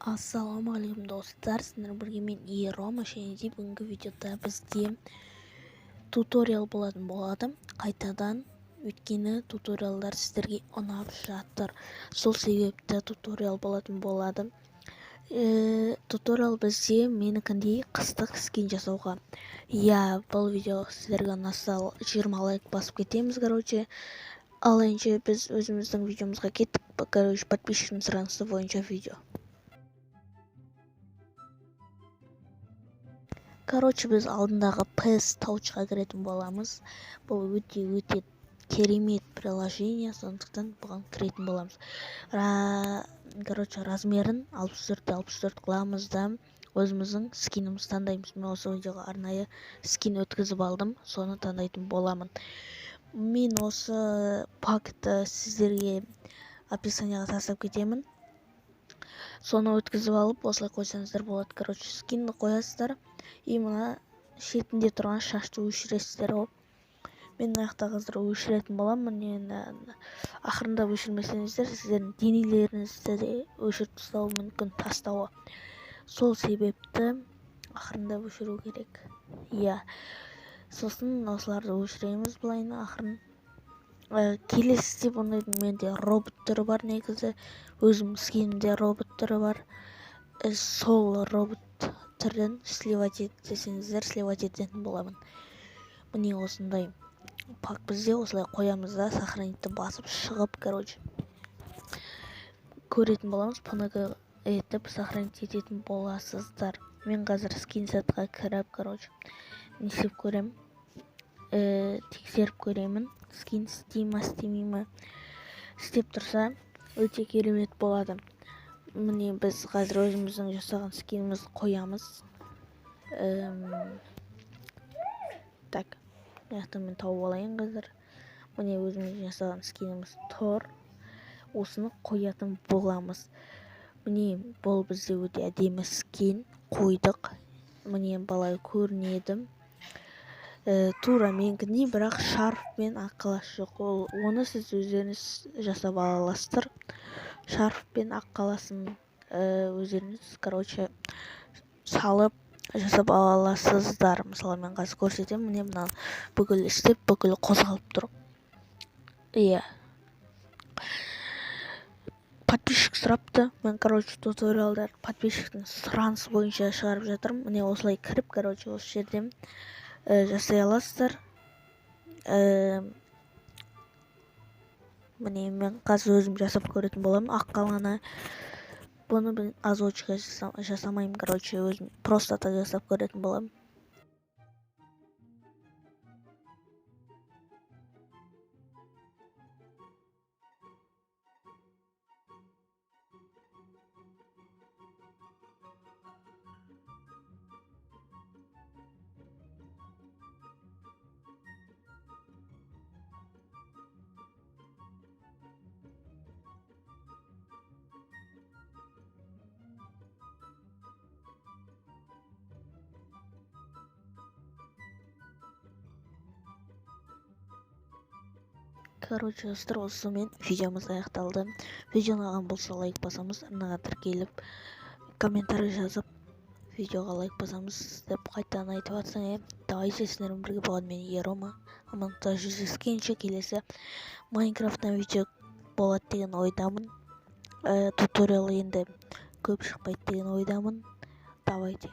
Ассалаумағалейкум достар, сіздер бірге мен Рома, және де бүгінгі видеода бізде туториал болатын болады қайтадан, өйткені туториалдар сіздерге ұнап жатыр. Сол себепті туториал болатын болады. Туториал бізде менікіндей қыстық скин жасауға. Бұл видео сіздерге ұнаса 20 лайк басып кетеміз, Ал енді біз өзіміздің видеомызға кеттік. Подписчиктің сұранысы бойынша видео. Біз алдындағы PES таучыға кіретін боламыз. Бұл өте керемет приложение, сондықтан бұған кіретін боламыз. Размерін 64 қыламыз да өзіміздің скинімізді таңдаймыз. Мен осы видеоға арнайы скин өткізіп алдым, соны таңдайтын боламын. Мен осы пакты сіздерге описанияға тастап кетемін. Соны өткізіп алып, осылай қойсаңыздар болады. Скинді қоясыздар. Мына шетінде тұрған шашты өшіресіздер. Мен аяқта қазір өшіретін боламын. Ақырында өшірмесеңіздер, сіздердің денелеріңізді де өшіріп тастауы мүмкін, тастауы. Сол себепті ақырында өшіру керек. Сосын осыларды өшіреміз бұлайын ақырын. Келесі деп ондайдың менде робот түрі бар, негізі өзім скинімде робот түрі бар. Сол робот түрін сливать етсеңіздер, сливать ететін боламын. Міне осындай пак бізде, осылай қоямыз да, сохранитті басып шығып, көретін боламыз. PNG етіп сохранить ететін боласыздар. Мен қазір скин сатқа кіріп, не істеп көрем, тексеріп көремін. Скин істемей ме? Істеп тұрса, өте керемет болады. Міне біз қазір өзіміздің жасаған скинімізді қоямыз. Мен тауып алайын қазір. Міне өзіміздің жасаған скиніміз тұр. Осыны қоятын боламыз. Міне бұл бізде өте әдемі скин қойдық. Міне балай көрінеді. Тура менікіндей, бірақ шарфпен аққалас жоқ. Оны сіз өздеріңіз жасап аласыздар. Шарфпен аққаласын өздеріңіз, салып жасап аласыздар. Мысалы, мен қазір көрсетем. Міне мынаны бүкіл істеп, бүкіл қозғалып тұр. Подписчик сұрапты. Мен, туториалдар подписчиктің сұранысы бойынша шығарып жатырмын. Міне осылай кіріп, осы жерден жасай аласыздар. Міне мен қазір өзім жасап көретін боламын. Аққаланы бұны мен озвучка жасамайым, өзім просто так жасап көретін боламын. Достар, осымен видеомыз аяқталды. Видеоны ұнаған болса лайк басамыз, арнаға тіркеліп, комментарий жазып, видеоға лайк басамыз деп қайтадан айтып жатсаң, давайте сіздермен бірге болған мен Рома. Амандықта жүздескенше келесі Майнкрафттан видео болады деген ойдамын. Туториал енді көп шықпайды деген ойдамын. Давайте.